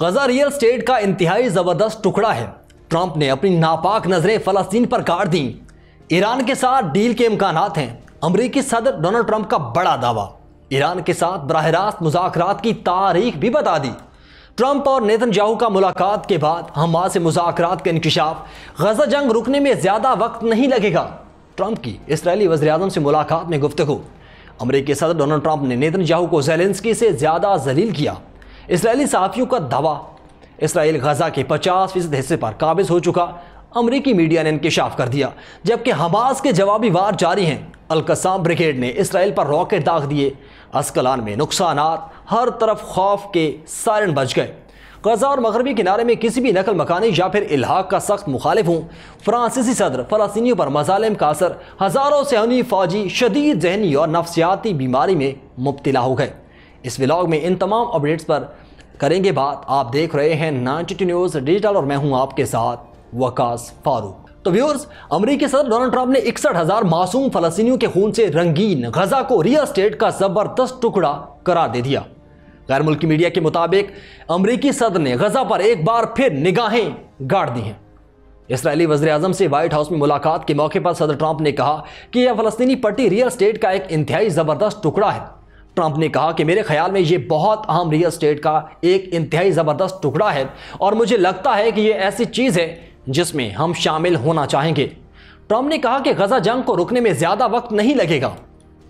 Gaza real estate کا انتہائی زبردست ٹکڑا ہے۔ ٹرمپ نے اپنی ناپاک نظریں فلسطین پر گاڑ دیں۔ ایران کے ساتھ ڈیل کے امکانات ہیں۔ امریکی صدر ڈونلڈ ٹرمپ کا بڑا دعویٰ، ایران کے ساتھ براہ راست مذاکرات کی تاریخ بھی بتا دی۔ ٹرمپ اور نیتن یاہو کا ملاقات کے بعد حماس سے مذاکرات کا انکشاف، غزہ جنگ رکنے میں زیادہ وقت نہیں لگے گا۔ ٹرمپ کی اسرائیلی وزیر اعظم سے ملاقات میں گفتگو، امریکی صدر ڈونلڈ ٹرمپ نے نیتن یاہو کو زیلنسکی سے زیادہ ذلیل کیا۔ اسرائیلی صحافیوں کا دعویٰ، اسرائیل غزہ کے 50% حصے پر قابض ہو چکا۔ امریکی میڈیا نے انکشاف کر دیا، جبکہ حماس کے جوابی وار جاری ہیں۔ القسام بریگیڈ نے اسرائیل پر راکٹ داغ دیے۔ اسکلان میں نقصانات، ہر طرف خوف کے سائرن بج گئے۔ غزہ اور مغربی کنارے میں کسی بھی نقل مکانی یا پھر الحاق کا سخت مخالف ہوں۔ فرانسیسی صدر فلسطینیوں پر مظالم کا اثر، ہزاروں صہیونی فوجی شدید ذہنی اور نفسیاتی بیماری میں مبتلا ہو گئے۔ اس ولاگ میں ان تمام اپڈیٹس پر کریں گے بات۔ آپ دیکھ رہے ہیں 92 نیوز ڈیجیٹل اور میں ہوں آپ کے ساتھ وقاص فاروق۔ تو ویورز، امریکی صدر ڈونلڈ ٹرمپ نے 61,000 معصوم فلسطینیوں کے خون سے رنگین غزہ کو ریئل اسٹیٹ کا زبردست ٹکڑا قرار دے دیا۔ غیر ملکی میڈیا کے مطابق امریکی صدر نے غزہ پر ایک بار پھر نگاہیں گاڑ دی ہیں۔ اسرائیلی وزیر اعظم سے وائٹ ہاؤس میں ملاقات کے موقع پر صدر ٹرمپ نے کہا کہ یہ فلسطینی پٹی ریئل اسٹیٹ کا ایک انتہائی زبردست ٹکڑا ہے۔ ٹرمپ نے کہا کہ میرے خیال میں یہ بہت اہم ریئل اسٹیٹ کا ایک انتہائی زبردست ٹکڑا ہے اور مجھے لگتا ہے کہ یہ ایسی چیز ہے جس میں ہم شامل ہونا چاہیں گے۔ ٹرمپ نے کہا کہ غزہ جنگ کو رکنے میں زیادہ وقت نہیں لگے گا۔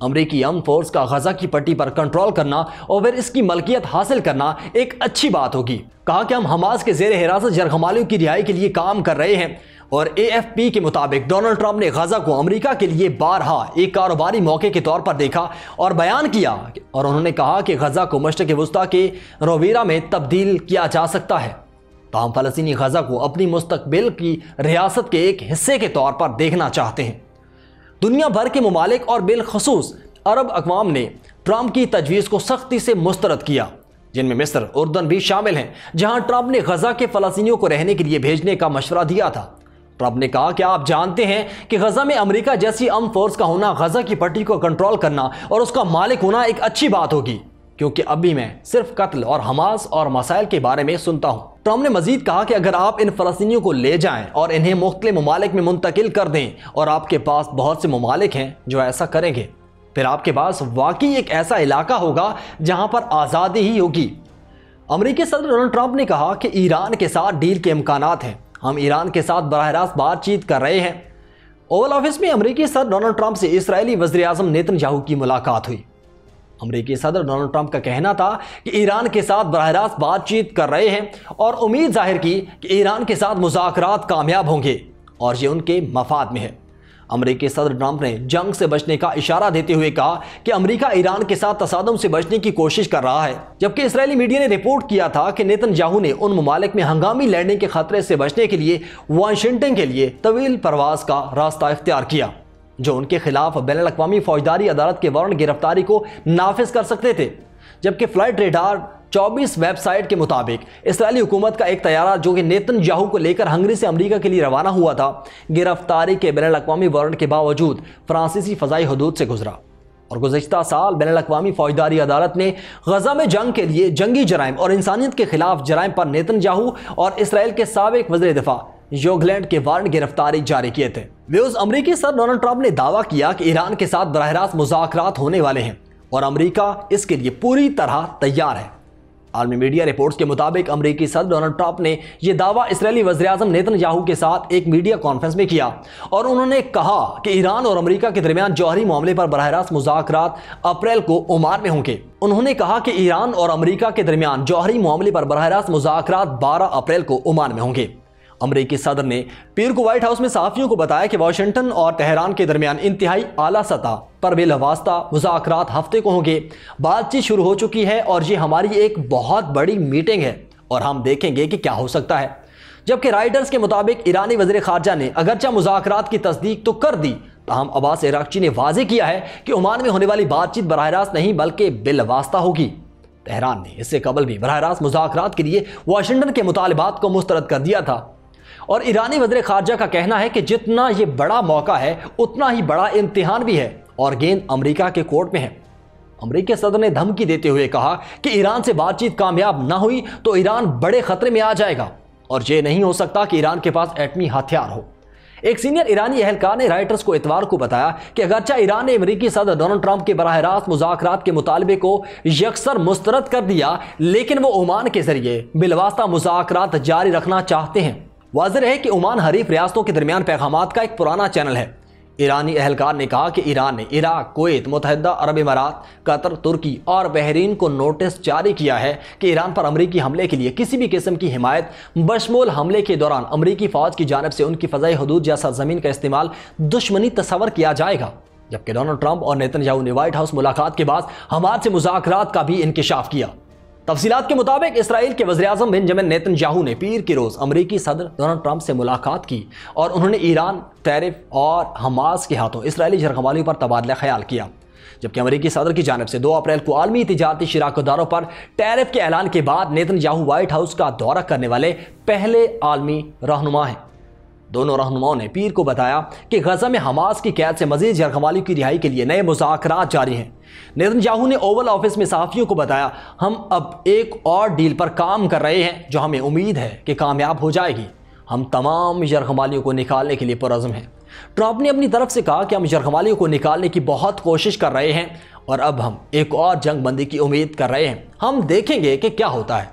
امریکی امن فورس کا غزہ کی پٹی پر کنٹرول کرنا اور پھر اس کی ملکیت حاصل کرنا ایک اچھی بات ہوگی۔ کہا کہ ہم حماس کے زیر حراست یرغمالیوں کی رہائی کے لیے کام کر رہے ہیں۔ اور AFP کے مطابق ڈونلڈ ٹرمپ نے غزہ کو امریکہ کے لیے بارہا ایک کاروباری موقع کے طور پر دیکھا اور بیان کیا، اور انہوں نے کہا کہ غزہ کو مشرق وسطیٰ کے رویرا میں تبدیل کیا جا سکتا ہے۔ تاہم فلسطینی غزہ کو اپنی مستقبل کی ریاست کے ایک حصے کے طور پر دیکھنا چاہتے ہیں۔ دنیا بھر کے ممالک اور بالخصوص عرب اقوام نے ٹرمپ کی تجویز کو سختی سے مسترد کیا، جن میں مصر، اردن بھی شامل ہیں، جہاں ٹرمپ نے غزہ کے فلسطینیوں کو رہنے کے لیے بھیجنے کا مشورہ دیا تھا۔ ٹرمپ نے کہا کہ آپ جانتے ہیں کہ غزہ میں امریکہ جیسی امن فورس کا ہونا، غزہ کی پٹی کو کنٹرول کرنا اور اس کا مالک ہونا ایک اچھی بات ہوگی، کیونکہ ابھی میں صرف قتل اور حماس اور مسائل کے بارے میں سنتا ہوں۔ ٹرمپ نے مزید کہا کہ اگر آپ ان فلسطینیوں کو لے جائیں اور انہیں مختلف ممالک میں منتقل کر دیں، اور آپ کے پاس بہت سے ممالک ہیں جو ایسا کریں گے، پھر آپ کے پاس واقعی ایک ایسا علاقہ ہوگا جہاں پر آزادی ہی ہوگی۔ امریکی صدر ڈونلڈ ٹرمپ نے کہا کہ ایران کے ساتھ ڈیل کے امکانات ہیں، ہم ایران کے ساتھ براہ راست بات چیت کر رہے ہیں۔ اوول آفس میں امریکی صدر ڈونلڈ ٹرمپ سے اسرائیلی وزیر اعظم نیتن یاہو کی ملاقات ہوئی۔ امریکی صدر ڈونلڈ ٹرمپ کا کہنا تھا کہ ایران کے ساتھ براہ راست بات چیت کر رہے ہیں، اور امید ظاہر کی کہ ایران کے ساتھ مذاکرات کامیاب ہوں گے اور یہ ان کے مفاد میں ہے۔ امریکی صدر ٹرمپ نے جنگ سے بچنے کا اشارہ دیتے ہوئے کہا کہ امریکہ ایران کے ساتھ تصادم سے بچنے کی کوشش کر رہا ہے، جبکہ اسرائیلی میڈیا نے رپورٹ کیا تھا کہ نیتن یاہو نے ان ممالک میں ہنگامی لینڈنگ کے خطرے سے بچنے کے لیے واشنگٹن کے لیے طویل پرواز کا راستہ اختیار کیا، جو ان کے خلاف بین الاقوامی فوجداری عدالت کے وارنٹ گرفتاری کو نافذ کر سکتے تھے۔ جبکہ فلائٹ ریڈار 24 ویب سائٹ کے مطابق اسرائیلی حکومت کا ایک طیارہ جو کہ نیتن یاہو کو لے کر ہنگری سے امریکہ کے لیے روانہ ہوا تھا، گرفتاری کے بین الاقوامی وارنٹ کے باوجود فرانسیسی فضائی حدود سے گزرا۔ اور گزشتہ سال بین الاقوامی فوجداری عدالت نے غزہ میں جنگ کے لیے جنگی جرائم اور انسانیت کے خلاف جرائم پر نیتن یاہو اور اسرائیل کے سابق وزیر دفاع یوگلینڈ کے وارنٹ گرفتاری جاری کیے تھے۔ ویوز، امریکی صدر ڈونلڈ ٹرمپ نے دعویٰ کیا کہ ایران کے ساتھ براہ راست مذاکرات ہونے والے ہیں اور امریکہ اس کے لیے پوری طرح تیار ہے۔ عالمی میڈیا رپورٹس کے مطابق امریکی صدر ڈونلڈ ٹرمپ نے یہ دعویٰ اسرائیلی وزیر اعظم نیتن یاہو کے ساتھ ایک میڈیا کانفرنس میں کیا، اور انہوں نے کہا کہ ایران اور امریکہ کے درمیان جوہری معاملے پر براہ راست مذاکرات اپریل کو عمان میں ہوں گے۔ انہوں نے کہا کہ ایران اور امریکہ کے درمیان جوہری معاملے پر براہ راست مذاکرات 12 اپریل کو عمان میں ہوں گے۔ امریکی صدر نے پیر کو وائٹ ہاؤس میں صحافیوں کو بتایا کہ واشنگٹن اور تہران کے درمیان انتہائی اعلیٰ سطح پر بالواسطہ مذاکرات ہفتے کو ہوں گے۔ بات چیت شروع ہو چکی ہے اور یہ ہماری ایک بہت بڑی میٹنگ ہے اور ہم دیکھیں گے کہ کیا ہو سکتا ہے۔ جبکہ رائٹرز کے مطابق ایرانی وزیر خارجہ نے اگرچہ مذاکرات کی تصدیق تو کر دی، تاہم عباس عراقچی نے واضح کیا ہے کہ عمان میں ہونے والی بات چیت براہ راست نہیں بلکہ بالواسطہ ہوگی۔ تہران نے اس سے قبل بھی براہ راست مذاکرات کے لیے واشنگٹن کے مطالبات کو مسترد کر دیا تھا، اور ایرانی وزیر خارجہ کا کہنا ہے کہ جتنا یہ بڑا موقع ہے اتنا ہی بڑا امتحان بھی ہے اور گیند امریکہ کے کورٹ میں ہے۔ امریکی صدر نے دھمکی دیتے ہوئے کہا کہ ایران سے بات چیت کامیاب نہ ہوئی تو ایران بڑے خطرے میں آ جائے گا اور یہ نہیں ہو سکتا کہ ایران کے پاس ایٹمی ہتھیار ہو۔ ایک سینئر ایرانی اہلکار نے رائٹرز کو اتوار کو بتایا کہ اگرچہ ایران نے امریکی صدر ڈونلڈ ٹرمپ کے براہ راست مذاکرات کے مطالبے کو یکسر مسترد کر دیا، لیکن وہ عمان کے ذریعے بالواسطہ مذاکرات جاری رکھنا چاہتے ہیں۔ واضح ہے کہ عمان حریف ریاستوں کے درمیان پیغامات کا ایک پرانا چینل ہے۔ ایرانی اہلکار نے کہا کہ ایران نے عراق، کویت، متحدہ عرب امارات، قطر، ترکی اور بحرین کو نوٹس جاری کیا ہے کہ ایران پر امریکی حملے کے لیے کسی بھی قسم کی حمایت بشمول حملے کے دوران امریکی فوج کی جانب سے ان کی فضائی حدود یا سرزمین کا استعمال دشمنی تصور کیا جائے گا۔ جبکہ ڈونلڈ ٹرمپ اور نیتن یاہو نے وائٹ ہاؤس ملاقات کے بعد حماس سے مذاکرات کا بھی انکشاف کیا۔ تفصیلات کے مطابق اسرائیل کے وزیراعظم بنجمن نیتن یاہو نے پیر کے روز امریکی صدر ڈونلڈ ٹرمپ سے ملاقات کی اور انہوں نے ایران، ٹیرف اور حماس کے ہاتھوں اسرائیلی جرگمالیوں پر تبادلہ خیال کیا۔ جبکہ امریکی صدر کی جانب سے 2 اپریل کو عالمی تجارتی شراکت داروں پر ٹیرف کے اعلان کے بعد نیتن یاہو وائٹ ہاؤس کا دورہ کرنے والے پہلے عالمی رہنما ہیں۔ دونوں رہنماؤں نے پیر کو بتایا کہ غزہ میں حماس کی قید سے مزید جرگمالیوں کی رہائی کے لیے نئے مذاکرات جاری ہیں۔ نیتن یاہو نے اوول آفس میں صحافیوں کو بتایا، ہم اب ایک اور ڈیل پر کام کر رہے ہیں جو ہمیں امید ہے کہ کامیاب ہو جائے گی۔ ہم تمام جرگمالیوں کو نکالنے کے لیے پرعزم ہیں۔ ٹرمپ نے اپنی طرف سے کہا کہ ہم جرگمالیوں کو نکالنے کی بہت کوشش کر رہے ہیں اور اب ہم ایک اور جنگ بندی کی امید کر رہے ہیں، ہم دیکھیں گے کہ کیا ہوتا ہے۔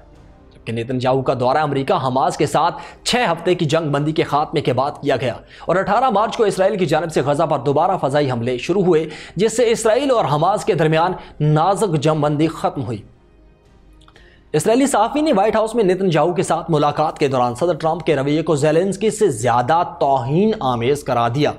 کہ نیتن یاہو کا دورہ امریکہ حماس کے ساتھ 6 ہفتے کی جنگ بندی کے خاتمے کے بعد کیا گیا اور 18 مارچ کو اسرائیل کی جانب سے غزہ پر دوبارہ فضائی حملے شروع ہوئے، جس سے اسرائیل اور حماس کے درمیان نازک جنگ بندی ختم ہوئی۔ اسرائیلی صحافی نے وائٹ ہاؤس میں نیتن یاہو کے ساتھ ملاقات کے دوران صدر ٹرمپ کے رویے کو زیلنسکی سے زیادہ توہین آمیز قرار دیا۔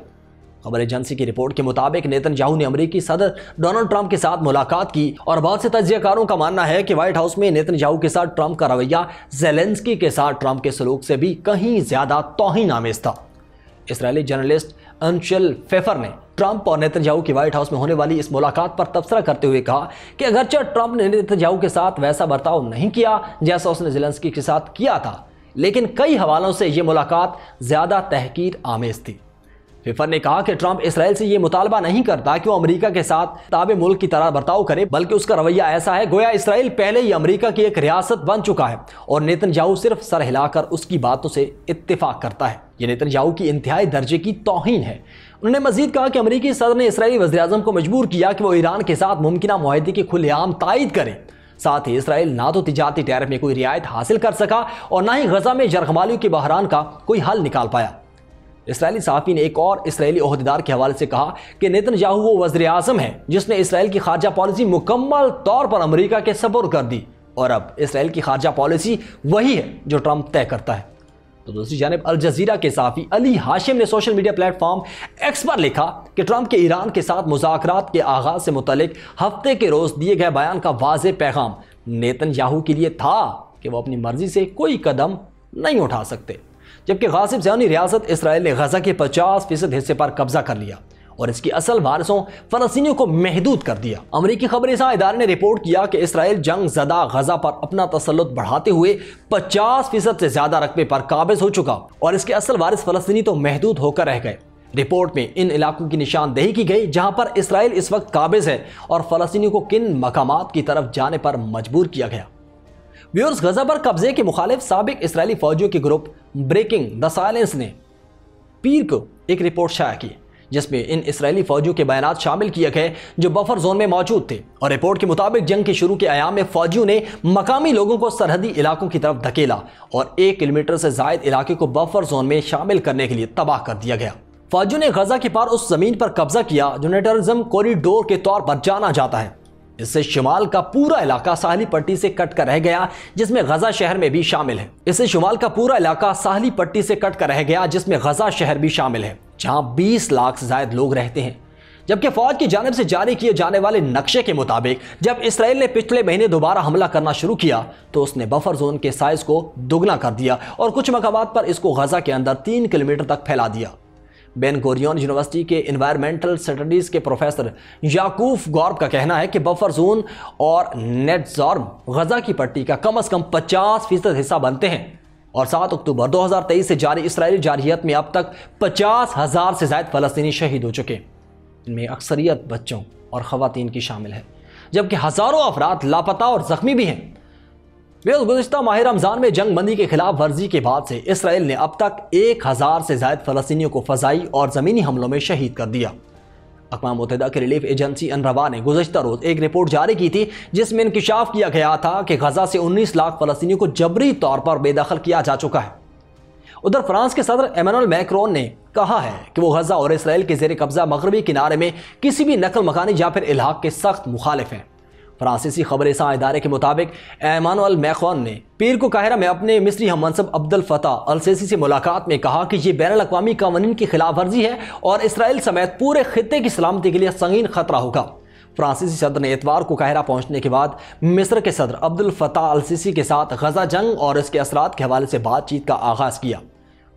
خبر ایجنسی کی رپورٹ کے مطابق نیتن یاہو نے امریکی صدر ڈونلڈ ٹرمپ کے ساتھ ملاقات کی اور بہت سے تجزیہ کاروں کا ماننا ہے کہ وائٹ ہاؤس میں نیتن یاہو کے ساتھ ٹرمپ کا رویہ زیلنسکی کے ساتھ ٹرمپ کے سلوک سے بھی کہیں زیادہ توہین آمیز تھا۔ اسرائیلی جرنلسٹ انشل فیفر نے ٹرمپ اور نیتن یاہو کی وائٹ ہاؤس میں ہونے والی اس ملاقات پر تبصرہ کرتے ہوئے کہا کہ اگرچہ ٹرمپ نے نیتن یاہو کے ساتھ ویسا برتاؤ نہیں کیا جیسا اس نے زیلنسکی کے ساتھ کیا تھا، لیکن کئی حوالوں سے یہ ملاقات زیادہ تحقیر آمیز تھی۔ فیفر نے کہا کہ ٹرمپ اسرائیل سے یہ مطالبہ نہیں کرتا کہ وہ امریکہ کے ساتھ تابع ملک کی طرح برتاؤ کرے، بلکہ اس کا رویہ ایسا ہے گویا اسرائیل پہلے ہی امریکہ کی ایک ریاست بن چکا ہے اور نیتن یاہو صرف سر ہلا کر اس کی باتوں سے اتفاق کرتا ہے۔ یہ نیتن یاہو کی انتہائی درجے کی توہین ہے۔ انہوں نے مزید کہا کہ امریکی صدر نے اسرائیلی وزیراعظم کو مجبور کیا کہ وہ ایران کے ساتھ ممکنہ معاہدے کی کھلے عام تائید کرے۔ ساتھ ہی اسرائیل نہ تو تجارتی ٹیرف میں کوئی رعایت حاصل کر سکا اور نہ ہی غزہ میں جرگمالیوں کے بحران کا کوئی حل نکال پایا۔ اسرائیلی صحافی نے ایک اور اسرائیلی عہدیدار کے حوالے سے کہا کہ نیتن یاہو وہ وزیر اعظم ہے جس نے اسرائیل کی خارجہ پالیسی مکمل طور پر امریکہ کے سپرد کر دی اور اب اسرائیل کی خارجہ پالیسی وہی ہے جو ٹرمپ طے کرتا ہے۔ تو دوسری جانب الجزیرہ کے صحافی علی ہاشم نے سوشل میڈیا پلیٹ فارم ایکس پر لکھا کہ ٹرمپ کے ایران کے ساتھ مذاکرات کے آغاز سے متعلق ہفتے کے روز دیے گئے بیان کا واضح پیغام نیتن یاہو کے لیے تھا کہ وہ اپنی مرضی سے کوئی قدم نہیں اٹھا سکتے، جبکہ غاصب صہیونی ریاست اسرائیل نے غزہ کے 50% حصے پر قبضہ کر لیا اور اس کی اصل وارثوں فلسطینیوں کو محدود کر دیا۔ امریکی خبر رساں ادارے نے رپورٹ کیا کہ اسرائیل جنگ زدہ غزہ پر اپنا تسلط بڑھاتے ہوئے 50% سے زیادہ رقبے پر قابض ہو چکا اور اس کے اصل وارث فلسطینی تو محدود ہو کر رہ گئے۔ رپورٹ میں ان علاقوں کی نشاندہی کی گئی جہاں پر اسرائیل اس وقت قابض ہے اور فلسطینیوں کو کن مقامات کی طرف جانے پر مجبور کیا گیا۔ ویورز، غزہ پر قبضے کے مخالف سابق اسرائیلی فوجیوں کے گروپ بریکنگ دا سائلنس نے پیر کو ایک رپورٹ شائع کی جس میں ان اسرائیلی فوجیوں کے بیانات شامل کیے گئے جو بفر زون میں موجود تھے، اور رپورٹ کے مطابق جنگ کے شروع کے ایام میں فوجیوں نے مقامی لوگوں کو سرحدی علاقوں کی طرف دھکیلا اور 1 کلومیٹر سے زائد علاقے کو بفر زون میں شامل کرنے کے لیے تباہ کر دیا گیا۔ فوجیوں نے غزہ کے پار اس زمین پر قبضہ کیا جو نیٹرزم کوریڈور کے طور پر جانا جاتا ہے۔ اس سے شمال کا پورا علاقہ ساحلی پٹی سے کٹ کر رہ گیا جس میں غزہ شہر میں بھی شامل ہے۔ اس سے شمال کا پورا علاقہ ساحلی پٹی سے کٹ کر رہ گیا جس میں غزہ شہر بھی شامل ہے، جہاں 20 لاکھ سے زائد لوگ رہتے ہیں۔ جبکہ فوج کی جانب سے جاری کیے جانے والے نقشے کے مطابق جب اسرائیل نے پچھلے مہینے دوبارہ حملہ کرنا شروع کیا تو اس نے بفر زون کے سائز کو دگنا کر دیا اور کچھ مقامات پر اس کو غزہ کے اندر 3 کلومیٹر تک پھیلا دیا۔ بین گوریون یونیورسٹی کے انوائرمنٹل سٹڈیز کے پروفیسر یعقوب گورب کا کہنا ہے کہ بفر زون اور نیٹ زارم غزہ کی پٹی کا کم از کم 50% حصہ بنتے ہیں، اور 7 اکتوبر 2023 سے جاری اسرائیلی جارحیت میں اب تک 50,000 سے زائد فلسطینی شہید ہو چکے، ان میں اکثریت بچوں اور خواتین کی شامل ہے۔ جبکہ ہزاروں افراد لاپتہ اور زخمی بھی ہیں۔ گزشتہ ماہ رمضان میں جنگ بندی کے خلاف ورزی کے بعد سے اسرائیل نے اب تک 1000 سے زائد فلسطینیوں کو فضائی اور زمینی حملوں میں شہید کر دیا۔ اقوام متحدہ کی ریلیف ایجنسی انروا نے گزشتہ روز ایک رپورٹ جاری کی تھی جس میں انکشاف کیا گیا تھا کہ غزہ سے 19 لاکھ فلسطینیوں کو جبری طور پر بے دخل کیا جا چکا ہے۔ ادھر فرانس کے صدر ایمانوئل میکرون نے کہا ہے کہ وہ غزہ اور اسرائیل کے زیر قبضہ مغربی کنارے میں کسی بھی نقل مکانی یا پھر الحاق کے سخت مخالف ہیں۔ فرانسیسی خبر رساں ادارے کے مطابق ایمانوئل میکرون نے پیر کو قاہرہ میں اپنے مصری ہم منصب عبد الفتاح السیسی سے ملاقات میں کہا کہ یہ بین الاقوامی قوانین کی خلاف ورزی ہے اور اسرائیل سمیت پورے خطے کی سلامتی کے لیے سنگین خطرہ ہوگا۔ فرانسیسی صدر نے اتوار کو قاہرہ پہنچنے کے بعد مصر کے صدر عبد الفتاح السیسی کے ساتھ غزہ جنگ اور اس کے اثرات کے حوالے سے بات چیت کا آغاز کیا۔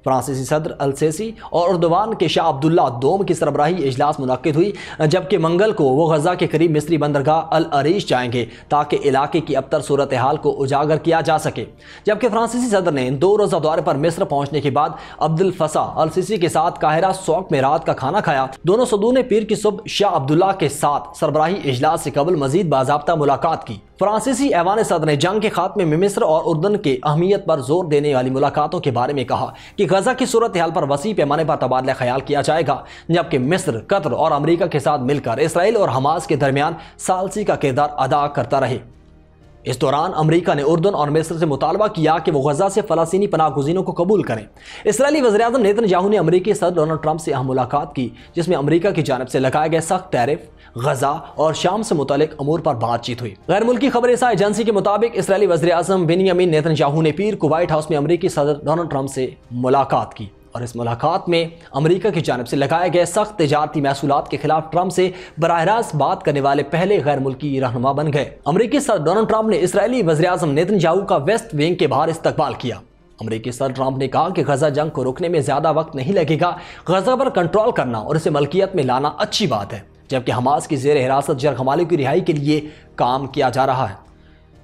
فرانسیسی صدر السیسی اور اردوان کے شاہ عبداللہ دوم کی سربراہی اجلاس منعقد ہوئی، جبکہ منگل کو وہ غزہ کے قریب مصری بندرگاہ العریش جائیں گے تاکہ علاقے کی ابتر صورتحال کو اجاگر کیا جا سکے۔ جبکہ فرانسیسی صدر نے 2 روزہ دورے پر مصر پہنچنے کے بعد عبد الفتاح السیسی کے ساتھ قاہرہ سوق میں رات کا کھانا کھایا۔ دونوں صدور نے پیر کی صبح شاہ عبداللہ کے ساتھ سربراہی اجلاس سے قبل مزید باضابطہ ملاقات کی۔ فرانسیسی ایوان صدر نے جنگ کے خاتمے میں مصر اور اردن کی اہمیت پر زور دینے والی ملاقاتوں کے بارے میں کہا کہ غزہ کی صورتحال پر وسیع پیمانے پر تبادلہ خیال کیا جائے گا، جبکہ مصر، قطر اور امریکہ کے ساتھ مل کر اسرائیل اور حماس کے درمیان ثالثی کا کردار ادا کرتا رہے۔ اس دوران امریکہ نے اردن اور مصر سے مطالبہ کیا کہ وہ غزہ سے فلسطینی پناہ گزینوں کو قبول کریں۔ اسرائیلی وزیراعظم نیتن یاہو نے امریکی صدر ڈونلڈ ٹرمپ سے اہم ملاقات کی، جس میں امریکہ کی جانب سے لگائے گئے سخت ٹیرف، غزہ اور شام سے متعلق امور پر بات چیت ہوئی۔ غیر ملکی خبر رساں ایجنسی کے مطابق اسرائیلی وزیراعظم بنیامین نیتن یاہو نے پیر کو وائٹ ہاؤس میں امریکی صدر ڈونلڈ ٹرمپ سے ملاقات کی، اور اس ملاقات میں امریکہ کی جانب سے لگائے گئے سخت تجارتی محصولات کے خلاف ٹرمپ سے براہ راست بات کرنے والے پہلے غیر ملکی رہنما بن گئے۔ امریکی صدر ڈونلڈ ٹرمپ نے اسرائیلی وزیراعظم نیتن یاہو کا ویسٹ ونگ کے باہر استقبال کیا۔ امریکی صدر ٹرمپ نے کہا کہ غزہ جنگ کو روکنے میں زیادہ وقت نہیں لگے گا، غزہ پر کنٹرول کرنا اور اسے ملکیت میں لانا اچھی بات ہے، جبکہ حماس کی زیر حراست جرگمالوں کی رہائی کے لیے کام کیا جا رہا ہے۔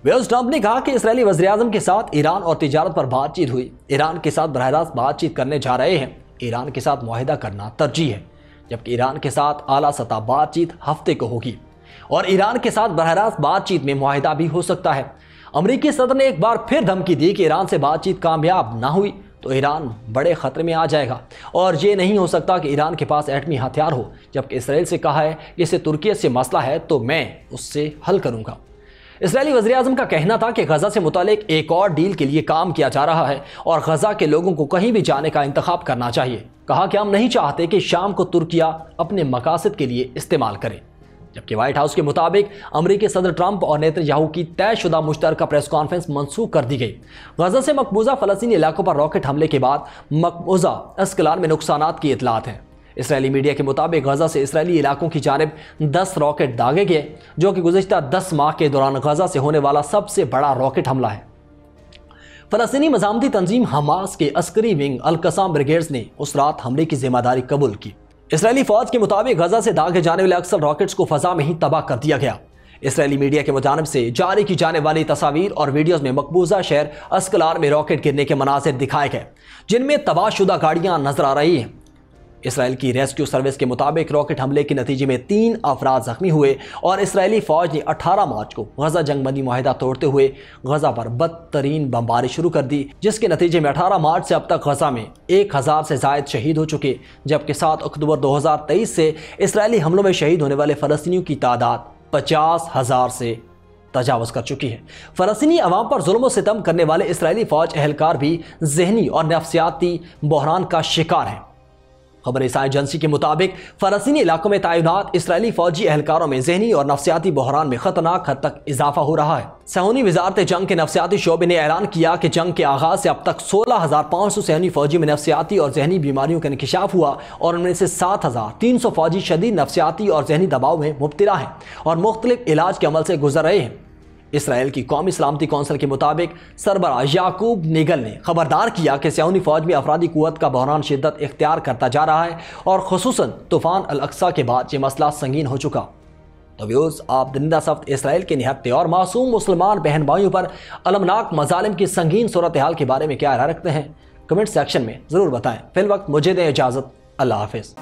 ٹرمپ نے کہا کہ اسرائیلی وزیراعظم کے ساتھ ایران اور تجارت پر بات چیت ہوئی، ایران کے ساتھ براہ راست بات چیت کرنے جا رہے ہیں، ایران کے ساتھ معاہدہ کرنا ترجیح ہے، جبکہ ایران کے ساتھ اعلیٰ سطح بات چیت ہفتے کو ہوگی، اور ایران کے ساتھ براہ راست بات چیت میں معاہدہ بھی ہو سکتا ہے۔ امریکی صدر نے ایک بار پھر دھمکی دی کہ ایران سے بات چیت کامیاب نہ ہوئی تو ایران بڑے خطرے میں آ جائے گا، اور یہ نہیں ہو سکتا کہ ایران کے پاس ایٹمی ہتھیار ہو، جبکہ اسرائیل سے کہا ہے کہ اسے ترکی سے مسئلہ ہے تو میں اس سے حل کروں گا۔ اسرائیلی وزیراعظم کا کہنا تھا کہ غزہ سے متعلق ایک اور ڈیل کے لیے کام کیا جا رہا ہے اور غزہ کے لوگوں کو کہیں بھی جانے کا انتخاب کرنا چاہیے۔ کہا کہ ہم نہیں چاہتے کہ شام کو ترکیہ اپنے مقاصد کے لیے استعمال کرے۔ جبکہ وائٹ ہاؤس کے مطابق امریکی صدر ٹرمپ اور نیتن یاہو کی طے شدہ مشترکہ پریس کانفرنس منسوخ کر دی گئی۔ غزہ سے مقبوضہ فلسطینی علاقوں پر راکٹ حملے کے بعد مقبوضہ اسکلان میں نقصانات کی اطلاعات ہیں۔ اسرائیلی میڈیا کے مطابق غزہ سے اسرائیلی علاقوں کی جانب 10 راکٹ داغے گئے، جو کہ گزشتہ 10 ماہ کے دوران غزہ سے ہونے والا سب سے بڑا راکٹ حملہ ہے۔ فلسطینی مزاحمتی تنظیم حماس کے عسکری ونگ القسام بریگیڈز نے اس رات حملے کی ذمہ داری قبول کی۔ اسرائیلی فوج کے مطابق غزہ سے داغے جانے والے اکثر راکٹس کو فضا میں ہی تباہ کر دیا گیا۔ اسرائیلی میڈیا کی جانب سے جاری کی جانے والی تصاویر اور ویڈیوز میں مقبوضہ شہر اسکلان میں راکٹ گرنے کے مناظر دکھائے گئے، جن میں تباہ شدہ گاڑیاں نظر آ رہی ہیں۔ اسرائیل کی ریسکیو سروس کے مطابق راکٹ حملے کے نتیجے میں 3 افراد زخمی ہوئے، اور اسرائیلی فوج نے 18 مارچ کو غزہ جنگ بندی معاہدہ توڑتے ہوئے غزہ پر بدترین بمباری شروع کر دی، جس کے نتیجے میں 18 مارچ سے اب تک غزہ میں 1000 سے زائد شہید ہو چکے، جبکہ 7 اکتوبر 2023 سے اسرائیلی حملوں میں شہید ہونے والے فلسطینیوں کی تعداد 50,000 سے تجاوز کر چکی ہے۔ فلسطینی عوام پر ظلم و ستم کرنے والے اسرائیلی فوج اہلکار بھی ذہنی اور نفسیاتی بحران کا شکار ہیں۔ خبر رساں ایجنسی کے مطابق فلسطینی علاقوں میں تعینات اسرائیلی فوجی اہلکاروں میں ذہنی اور نفسیاتی بحران میں خطرناک حد تک اضافہ ہو رہا ہے۔ صہیونی وزارت جنگ کے نفسیاتی شعبے نے اعلان کیا کہ جنگ کے آغاز سے اب تک 16,500 صہیونی فوجی میں نفسیاتی اور ذہنی بیماریوں کا انکشاف ہوا، اور ان میں سے 7,300 فوجی شدید نفسیاتی اور ذہنی دباؤ میں مبتلا ہیں اور مختلف علاج کے عمل سے گزر رہے ہیں۔ اسرائیل کی قومی سلامتی کونسل کے مطابق سربراہ یعقوب نیگل نے خبردار کیا کہ صہیونی فوج میں افرادی قوت کا بحران شدت اختیار کرتا جا رہا ہے، اور خصوصاً طوفان الاقصی کے بعد یہ مسئلہ سنگین ہو چکا۔ تو ویوز، آپ درندہ سفت اسرائیل کے نہتے اور معصوم مسلمان بہن بھائیوں پر المناک مظالم کی سنگین صورتحال کے بارے میں کیا رائے رکھتے ہیں؟ کمنٹ سیکشن میں ضرور بتائیں۔ فی الوقت مجھے دیں اجازت، اللہ حافظ۔